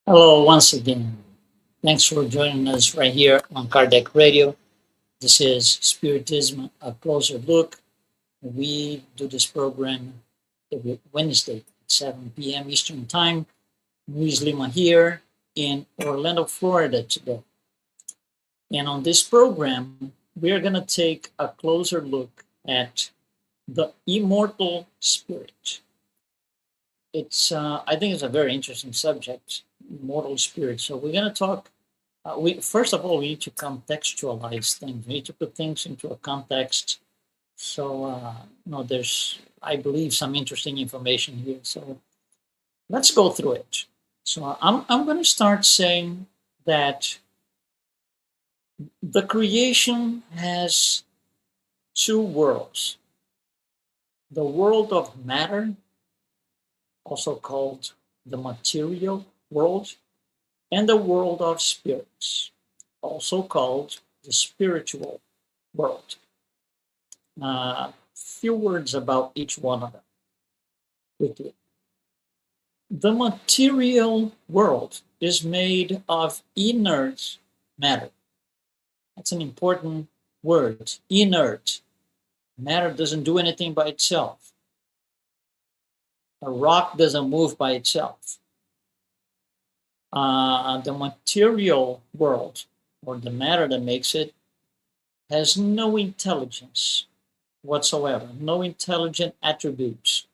Hello, once again. Thanks for joining us right here on Kardec Radio. This is Spiritism, a closer look. We do this program every Wednesday at 7 p.m. Eastern Time. Luiz Lima here in Orlando, Florida today. And on this program, we're going to take a closer look at the immortal spirit. I think it's a very interesting subject, immortal spirit. So we're going to talk. First of all, we need to contextualize things. We need to put things into a context. So, there's, I believe, some interesting information here. So let's go through it. So I'm going to start saying that the creation has two worlds: the world of matter, also called the material world, and the world of spirits, also called the spiritual world. Few words about each one of them quickly. The material world is made of inert matter. That's an important word, inert. Matter doesn't do anything by itself. A rock doesn't move by itself. The material world, or the matter that makes it, has no intelligence whatsoever, no intelligent attributes.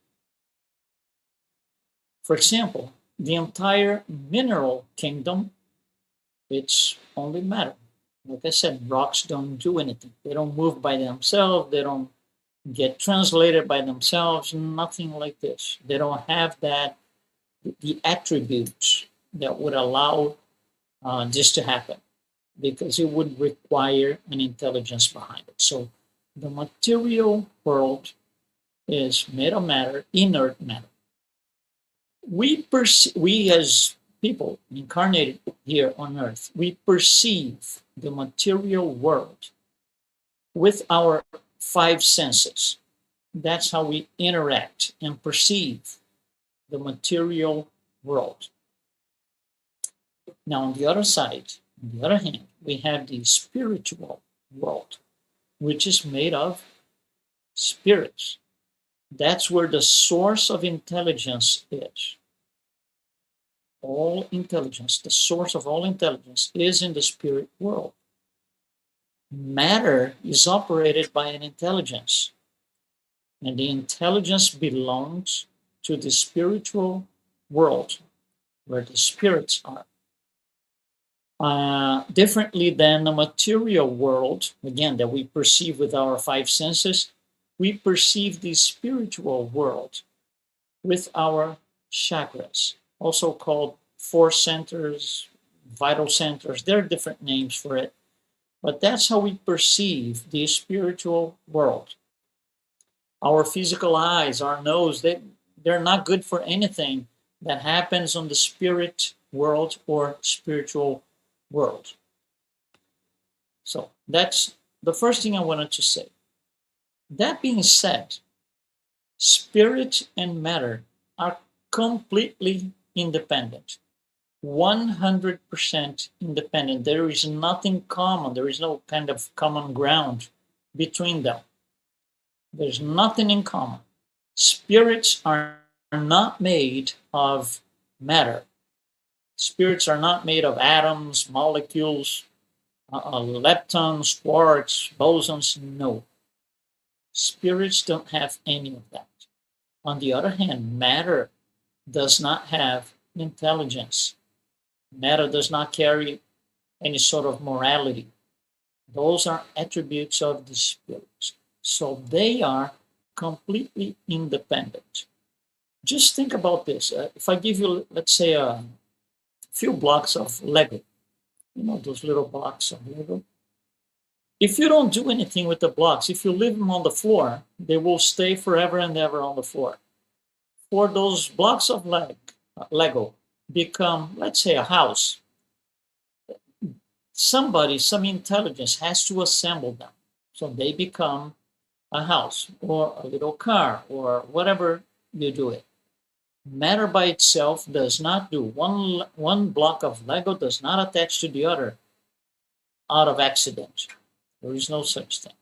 For example, the entire mineral kingdom, it's only matter. Like I said, rocks don't do anything. They don't move by themselves. They don't get translated by themselves, nothing like this. They don't have the attributes that would allow this to happen, because it would require an intelligence behind it. So the material world is made of matter, inert matter. We as people incarnated here on earth, we perceive the material world with our five senses. That's how we interact and perceive the material world. Now, on the other side, on the other hand, we have the spiritual world, which is made of spirits. That's where the source of intelligence is. All intelligence, the source of all intelligence, is in the spirit world. Matter is operated by an intelligence, and the intelligence belongs to the spiritual world, where the spirits are. Differently than the material world, again, that we perceive with our five senses, we perceive the spiritual world with our chakras, also called force centers, vital centers. There are different names for it, but that's how we perceive the spiritual world. Our physical eyes, our nose, they're not good for anything that happens on the spirit world or spiritual world. So that's the first thing I wanted to say. That being said, spirit and matter are completely independent, 100% independent. There is nothing common. There is no kind of common ground between them. There's nothing in common. Spirits are not made of matter. Spirits are not made of atoms, molecules, leptons, quarks, bosons. No. Spirits don't have any of that. On the other hand, matter does not have intelligence. Matter does not carry any sort of morality. Those are attributes of the spirits. So they are completely independent. Just think about this. If I give you, let's say, a few blocks of Lego, those little blocks of Lego. If you don't do anything with the blocks, if you leave them on the floor, they will stay forever and ever on the floor. For those blocks of Lego become, let's say, a house, some intelligence has to assemble them. So they become a house or a little car or whatever you do it. Matter by itself does not do. One block of Lego does not attach to the other out of accident. There is no such thing.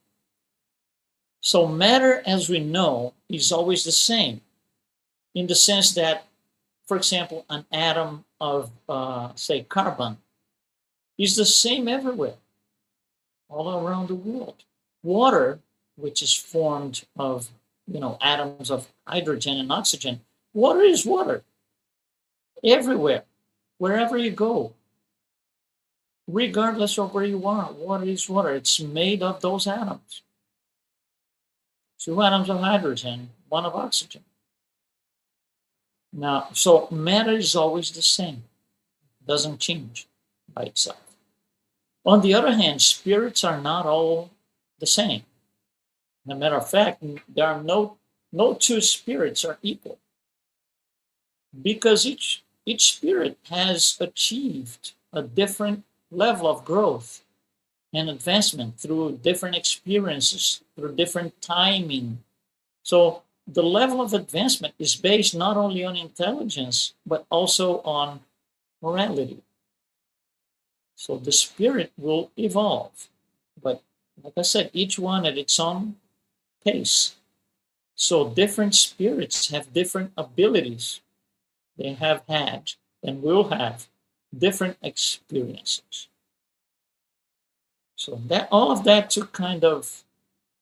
So matter, as we know, is always the same in the sense that, for example, an atom of, say, carbon is the same everywhere, all around the world. Water, which is formed of, atoms of hydrogen and oxygen, water is water everywhere, wherever you go, regardless of where you are. Water is water. It's made of those atoms. 2 atoms of hydrogen, 1 of oxygen. Now, so matter is always the same, doesn't change by itself. On the other hand, spirits are not all the same. As a matter of fact, there are no two spirits are equal, because each spirit has achieved a different level of growth and advancement through different experiences, through different timing. So the level of advancement is based not only on intelligence, but also on morality. So the spirit will evolve. But like I said, each one at its own pace. So different spirits have different abilities. They have had and will have different experiences. So that all of that to kind of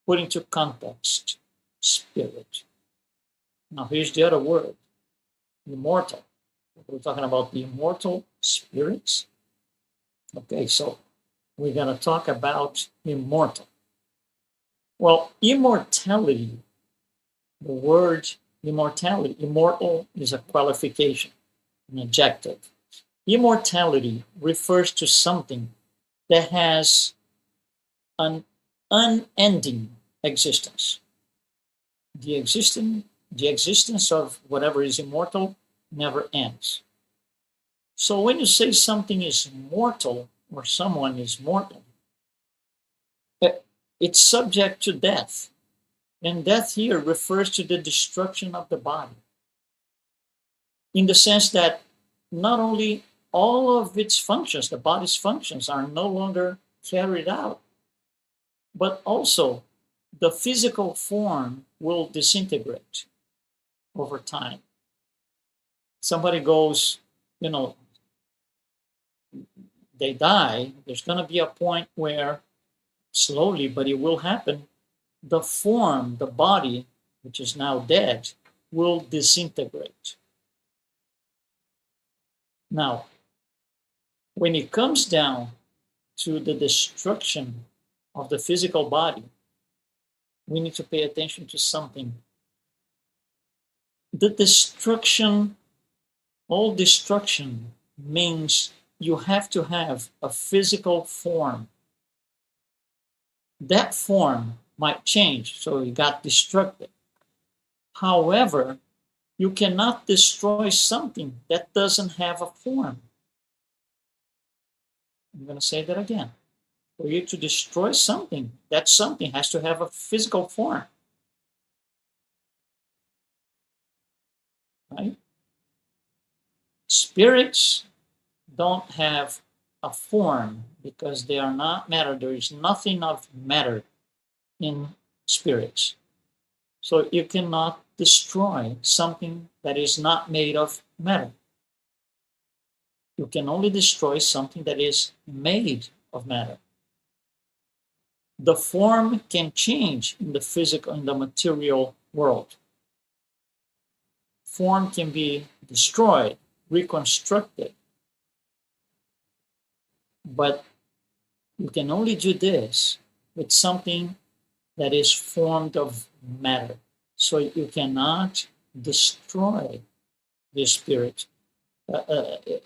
put into context spirit. Now here's the other word, immortal. We're talking about the immortal spirits. Okay, so we're going to talk about immortal. Well, immortality, the word immortality, immortal is a qualification, an adjective. Immortality refers to something that has an unending existence. The existence of whatever is immortal never ends. So when you say something is mortal or someone is mortal, it's subject to death. And death here refers to the destruction of the body, in the sense that not only all of its functions, the body's functions, are no longer carried out, but also the physical form will disintegrate over time. Somebody goes, they die, there's going to be a point where slowly, but it will happen, the form, the body, which is now dead, will disintegrate. Now, when it comes down to the destruction of the physical body, we need to pay attention to something. The destruction, all destruction means you have to have a physical form. That form might change, so it got destructed. However, you cannot destroy something that doesn't have a form. I'm going to say that again. For you to destroy something, that something has to have a physical form. Right? Spirits don't have a form because they are not matter. There is nothing of matter in spirits. So you cannot destroy something that is not made of matter. You can only destroy something that is made of matter. The form can change in the physical, in the material world. Form can be destroyed, reconstructed. But you can only do this with something that is formed of matter. So you cannot destroy the spirit.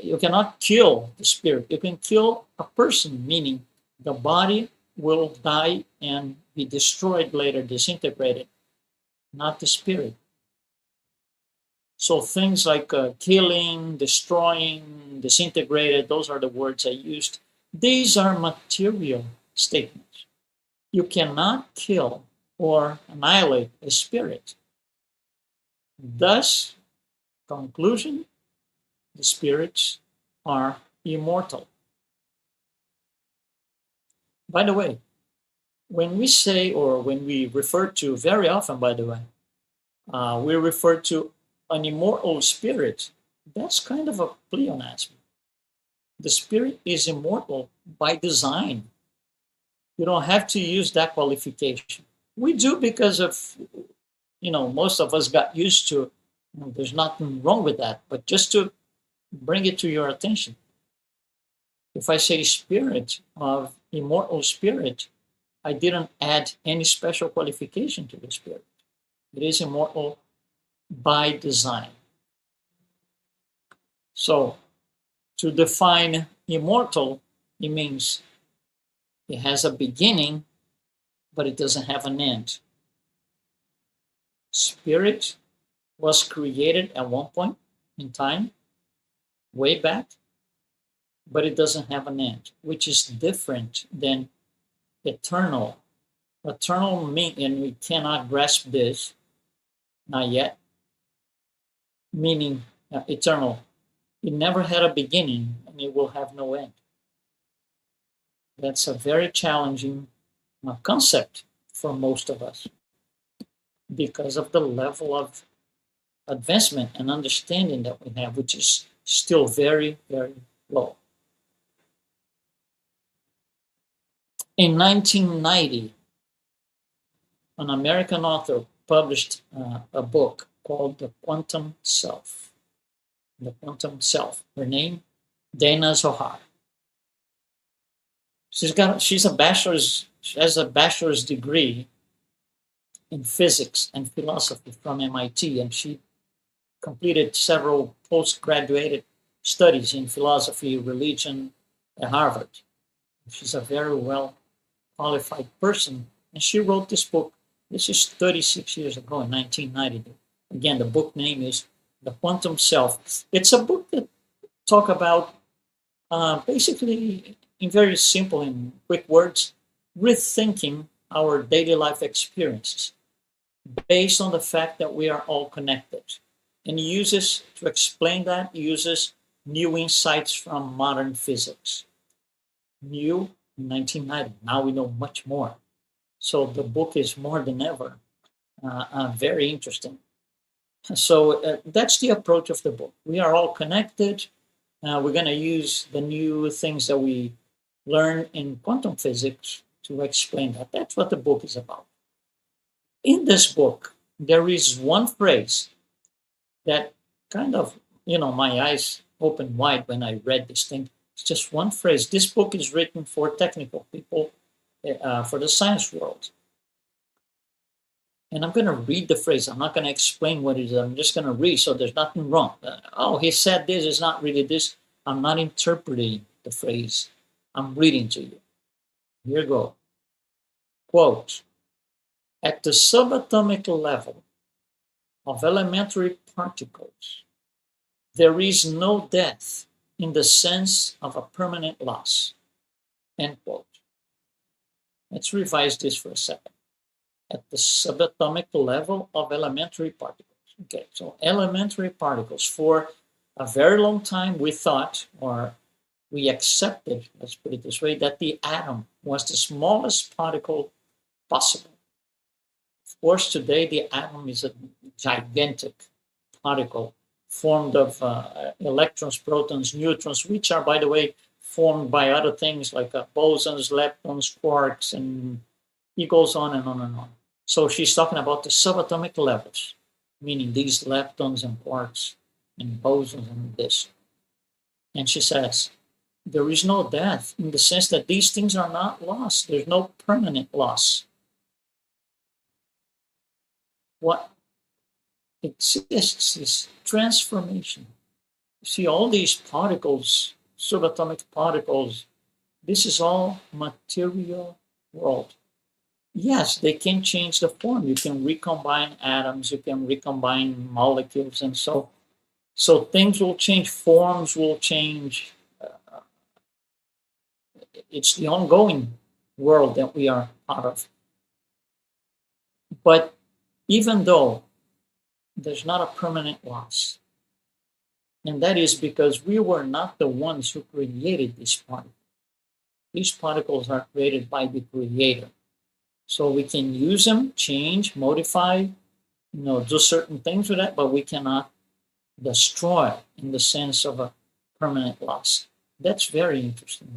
You cannot kill the spirit. You can kill a person, meaning the body will die and be destroyed later, disintegrated, not the spirit. So things like killing, destroying, disintegrated, those are the words I used. These are material statements. You cannot kill or annihilate a spirit. Thus, Conclusion, the spirits are immortal. By the way, when we say, or when we refer to, very often, by the way, we refer to an immortal spirit, that's kind of a pleonasm. The spirit is immortal by design. You don't have to use that qualification. We do because of, most of us got used to, there's nothing wrong with that, but just to bring it to your attention. If I say spirit of immortal spirit, I didn't add any special qualification to the spirit. It is immortal by design. So to define immortal, it means it has a beginning, but it doesn't have an end. Spirit was created at one point in time, way back, but it doesn't have an end, which is different than eternal. Eternal mean, and we cannot grasp this, not yet, meaning eternal. It never had a beginning and it will have no end. That's a very challenging concept for most of us because of the level of advancement and understanding that we have, which is still very, very low. In 1990, an American author published a book called The Quantum Self. The Quantum Self. Her name, Dana Zohar. She has a bachelor's degree in physics and philosophy from MIT, and she completed several postgraduate studies in philosophy, religion at Harvard. She's a very well qualified person, and she wrote this book. This is 36 years ago in 1990. Again, the book name is The Quantum Self. It's a book that talk about basically, in very simple and quick words, rethinking our daily life experiences based on the fact that we are all connected. And to explain that, uses new insights from modern physics. New in 1990. Now we know much more. So the book is more than ever very interesting. So that's the approach of the book. We are all connected. We're going to use the new things that we learn in quantum physics to explain that. That's what the book is about. In this book, there is one phrase that kind of, my eyes opened wide when I read this thing. It's just one phrase. This book is written for technical people, for the science world. And I'm going to read the phrase. I'm not going to explain what it is. I'm just going to read, so there's nothing wrong. He said this. It's not really this. I'm not interpreting the phrase. I'm reading to you. Here you go. Quote, at the subatomic level of elementary particles, there is no death in the sense of a permanent loss. End quote. Let's revise this for a second. At the subatomic level of elementary particles. Okay, so elementary particles. For a very long time, we thought, or we accepted, let's put it this way, that the atom was the smallest particle possible. Of course, today the atom is a gigantic particle formed of electrons, protons, neutrons, which are, by the way, formed by other things like bosons, leptons, quarks, and it goes on and on and on. So she's talking about the subatomic levels, meaning these leptons and quarks and bosons and this. And she says, there is no death in the sense that these things are not lost. There's no permanent loss. What exists is transformation. You see, all these particles, subatomic particles, this is all material world. Yes, they can change the form. You can recombine atoms, you can recombine molecules, and so things will change, forms will change. It's the ongoing world that we are part of. But even though there's not a permanent loss, And that is because we were not the ones who created these particles. These particles are created by the Creator. So we can use them, change, modify, do certain things with that, but we cannot destroy in the sense of a permanent loss. That's very interesting.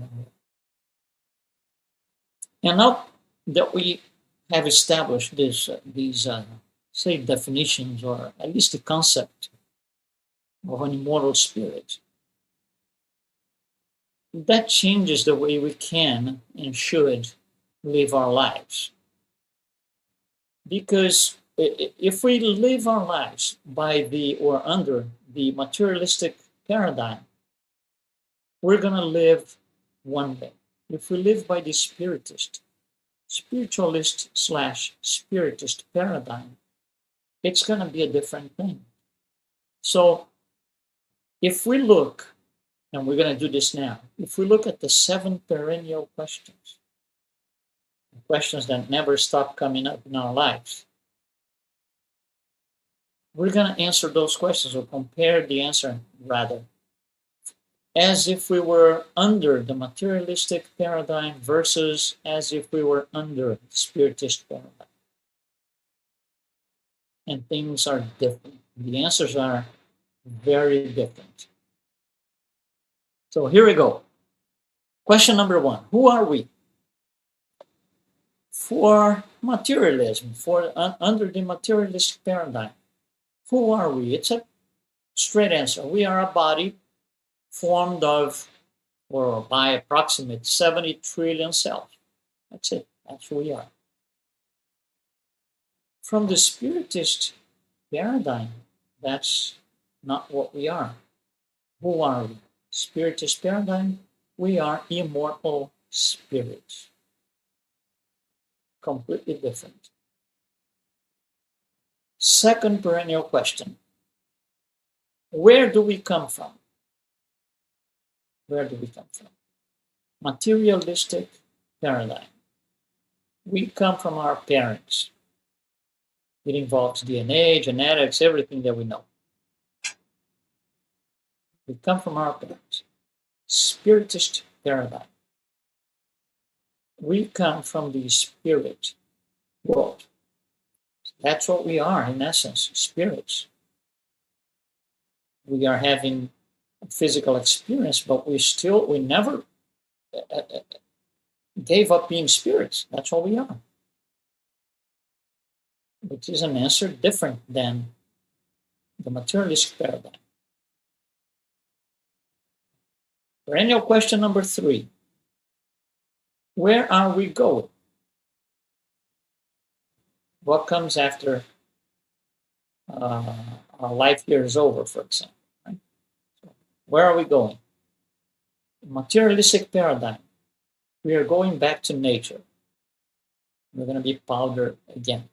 And now that we have established these say definitions, or at least the concept of an immortal spirit, that changes the way we can and should live our lives. Because if we live our lives by the or under the materialistic paradigm, we're going to live one way. If we live by the spiritualist/spiritist paradigm, it's going to be a different thing. So if we look, and we're going to do this now, if we look at the 7 perennial questions, questions that never stop coming up in our lives, we're going to answer those questions, or compare the answer, rather, as if we were under the materialistic paradigm versus as if we were under the spiritist paradigm. And things are different. The answers are very different. So here we go. Question number 1. Who are we? For materialism, under the materialist paradigm, who are we? It's a straight answer. We are a body formed of, or by approximate 70 trillion cells. That's it. That's who we are. From the spiritist paradigm, that's not what we are. Who are we? Spiritist paradigm, we are immortal spirits. Completely different. Second perennial question. Where do we come from? Where do we come from? Materialistic paradigm. We come from our parents. It involves DNA, genetics, everything that we know. We come from our parents. Spiritist paradigm. We come from the spirit world. That's what we are, in essence, spirits. We are having a physical experience, but we never gave up being spirits. That's what we are. Which is an answer different than the materialist paradigm. Perennial question number 3. Where are we going? What comes after our life here is over, for example? Right? So where are we going? Materialistic paradigm. We are going back to nature. We're going to be powder again.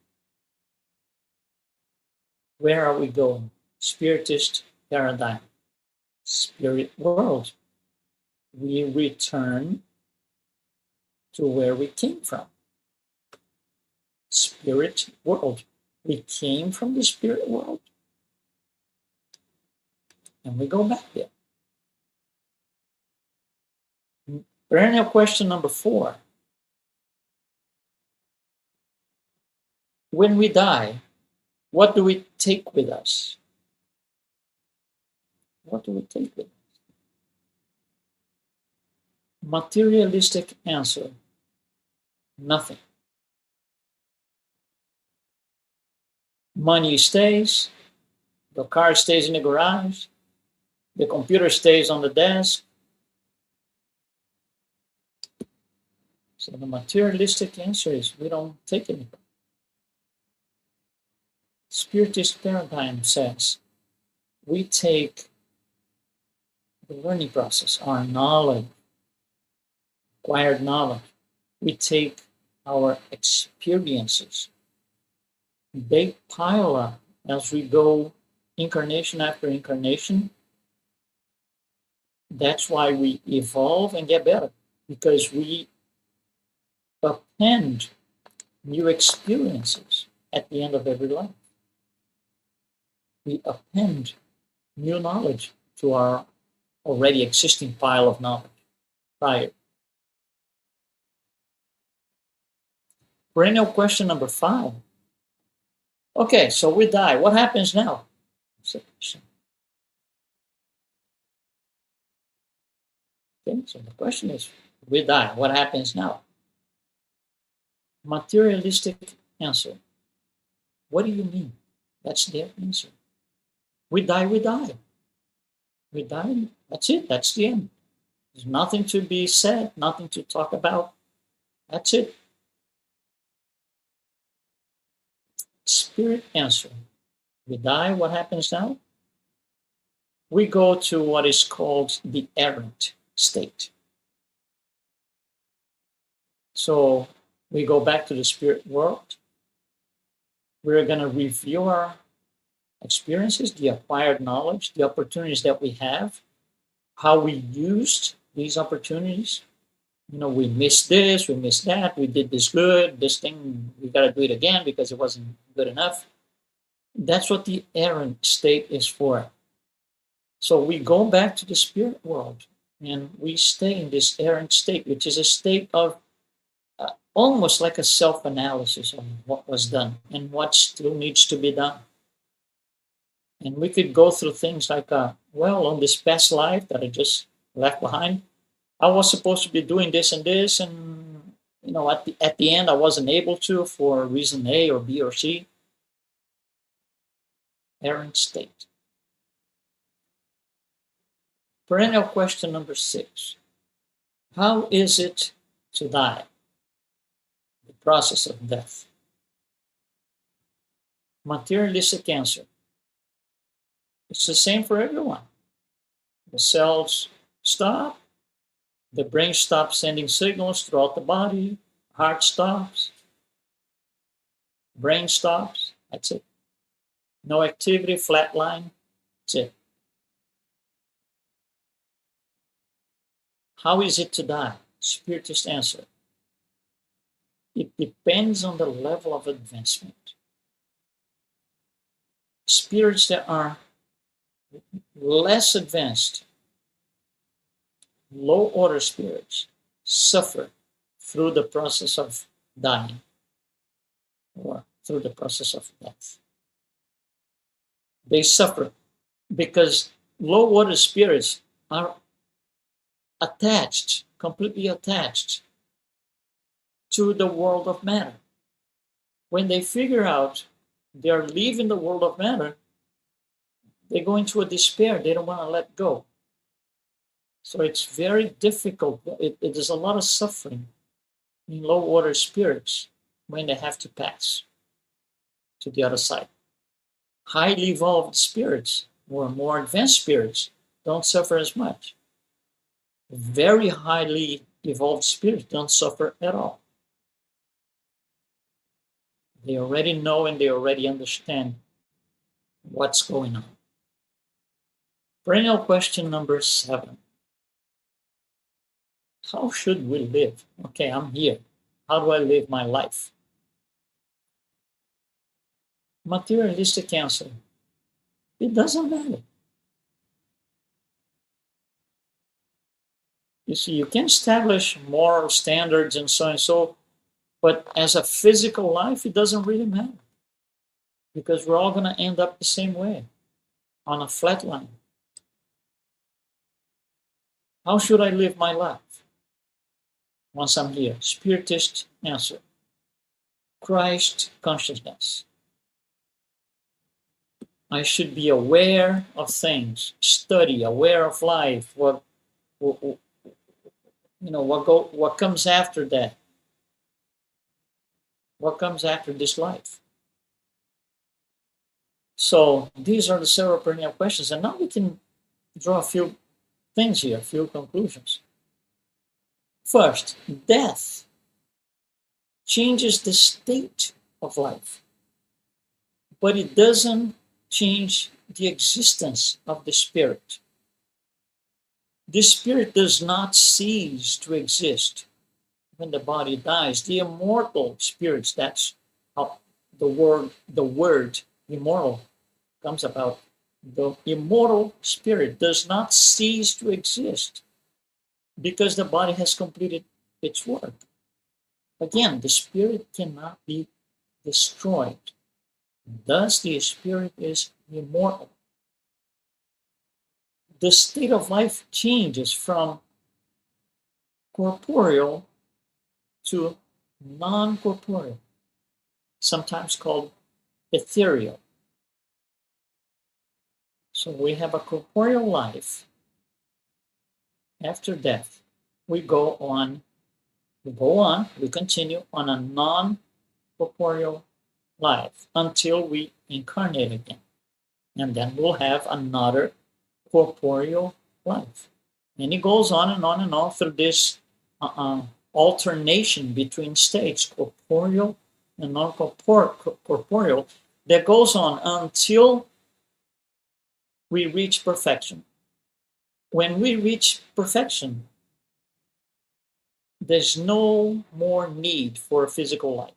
Where are we going? Spiritist paradigm. Spirit world. We return to where we came from. Spirit world. We came from the spirit world. And we go back there. Perennial question number 4. When we die, what do we take with us? What do we take with us? Materialistic answer. Nothing. Money stays. The car stays in the garage. The computer stays on the desk. So the materialistic answer is we don't take anything. Spiritist paradigm says we take the learning process, our knowledge, acquired knowledge. We take our experiences. They pile up as we go incarnation after incarnation. That's why we evolve and get better, because we append new experiences at the end of every life. We append new knowledge to our already existing pile of knowledge prior. Perennial question number 5. Okay, so we die. What happens now? Okay, so the question is, we die. What happens now? Materialistic answer. What do you mean? That's their answer. We die, we die. We die, that's it. That's the end. There's nothing to be said, nothing to talk about. That's it. Spirit answer. We die, what happens now? We go to what is called the errant state. So we go back to the spirit world. We're going to review our experiences, the acquired knowledge, the opportunities that we have, how we used these opportunities. You know, we missed this, we missed that, we did this good, this thing, we got to do it again because it wasn't good enough. That's what the errant state is for. So we go back to the spirit world and we stay in this errant state, which is a state of almost like a self-analysis of what was done and what still needs to be done. And we could go through things like, well, on this past life that I just left behind, I was supposed to be doing this and this, and you know, at the end, I wasn't able to for reason A or B or C. Errant state. Perennial question number 6. How is it to die? The process of death. Materialistic answer. It's the same for everyone. The cells stop. The brain stops sending signals throughout the body. Heart stops. Brain stops. That's it. No activity, flatline. That's it. How is it to die? Spiritist answer. It depends on the level of advancement. Spirits that are less advanced, low order spirits, suffer through the process of dying or through the process of death. They suffer because low order spirits are attached, completely attached to the world of matter. When they figure out they're leaving the world of matter, they go into a despair. They don't want to let go. So it's very difficult. It is a lot of suffering in low order spirits when they have to pass to the other side. Highly evolved spirits or more advanced spirits don't suffer as much. Very highly evolved spirits don't suffer at all. They already know and they already understand what's going on. Perennial question number 7. How should we live? Okay, I'm here. How do I live my life? Materialistic answer. It doesn't matter. You see, you can establish moral standards and so, but as a physical life, it doesn't really matter. Because we're all going to end up the same way, on a flat line. How should I live my life once I'm here? Spiritist answer. Christ consciousness. I should be aware of things, study, aware of life, what comes after that. What comes after this life? So these are the several perennial questions. And now we can draw a few things here, a few conclusions. First, death changes the state of life, but it doesn't change the existence of the spirit. The spirit does not cease to exist when the body dies. The immortal spirits, that's how the word immortal comes about. The immortal spirit does not cease to exist because the body has completed its work. Again, the spirit cannot be destroyed. Thus, the spirit is immortal. The state of life changes from corporeal to non-corporeal, sometimes called ethereal. So we have a corporeal life. After death, we continue on a non-corporeal life until we incarnate again. And then we'll have another corporeal life. And it goes on and on and on through this alternation between states, corporeal and non-corporeal, that goes on until we reach perfection. When we reach perfection, there's no more need for a physical life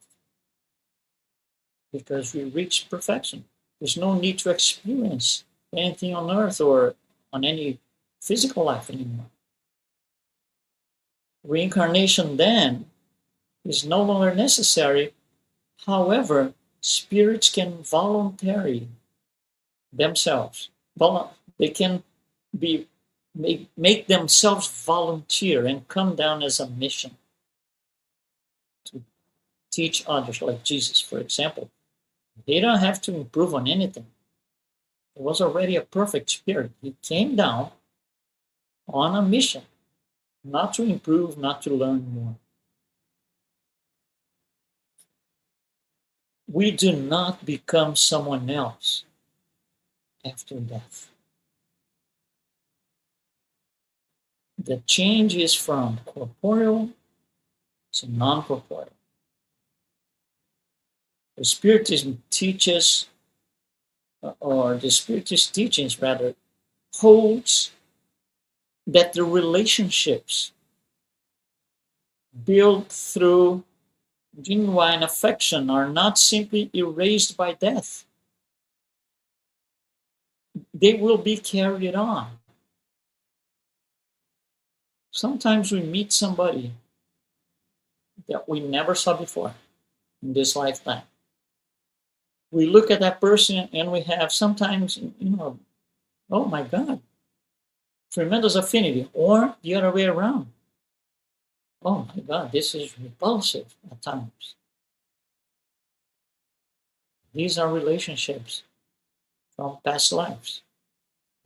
because we reach perfection. There's no need to experience anything on earth or on any physical life anymore. Reincarnation then is no longer necessary. However, spirits can voluntarily themselves. They can make themselves volunteer and come down as a mission to teach others, like Jesus, for example. They don't have to improve on anything. He was already a perfect spirit. He came down on a mission, not to improve, not to learn more. We do not become someone else after death. The change is from corporeal to non-corporeal. The Spiritism teaches, or the Spiritist teachings rather, holds that the relationships built through genuine affection are not simply erased by death. They will be carried on. Sometimes we meet somebody that we never saw before in this lifetime. We look at that person and we have sometimes, oh my God, tremendous affinity, or the other way around. Oh my God, this is repulsive at times. These are relationships from past lives,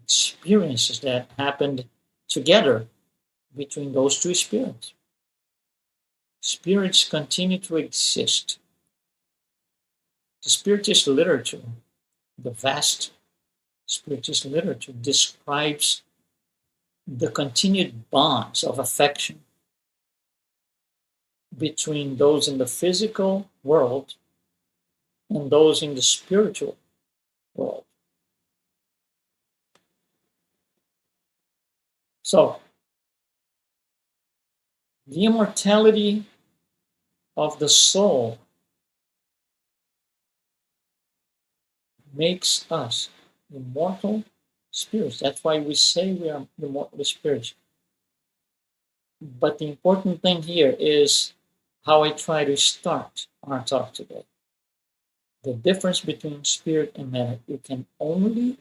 experiences that happened together between those two spirits. Spirits continue to exist. The Spiritist literature, the vast Spiritist literature, describes the continued bonds of affection between those in the physical world and those in the spiritual world. So, the immortality of the soul makes us immortal spirits. That's why we say we are immortal spirits. But the important thing here is how I try to start our talk today. The difference between spirit and matter. You can only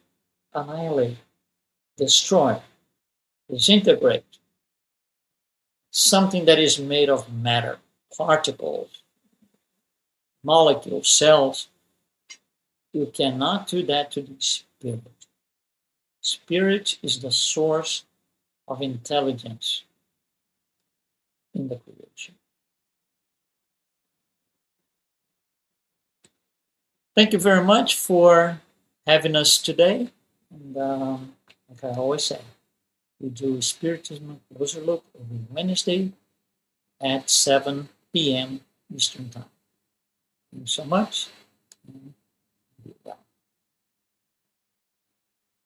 annihilate, destroy, disintegrate something that is made of matter, particles, molecules, cells. You cannot do that to the spirit. Spirit is the source of intelligence in the creation. Thank you very much for having us today. And like I always say, we do Spiritism Closer Look every Wednesday at 7 p.m. Eastern Time. Thanks so much.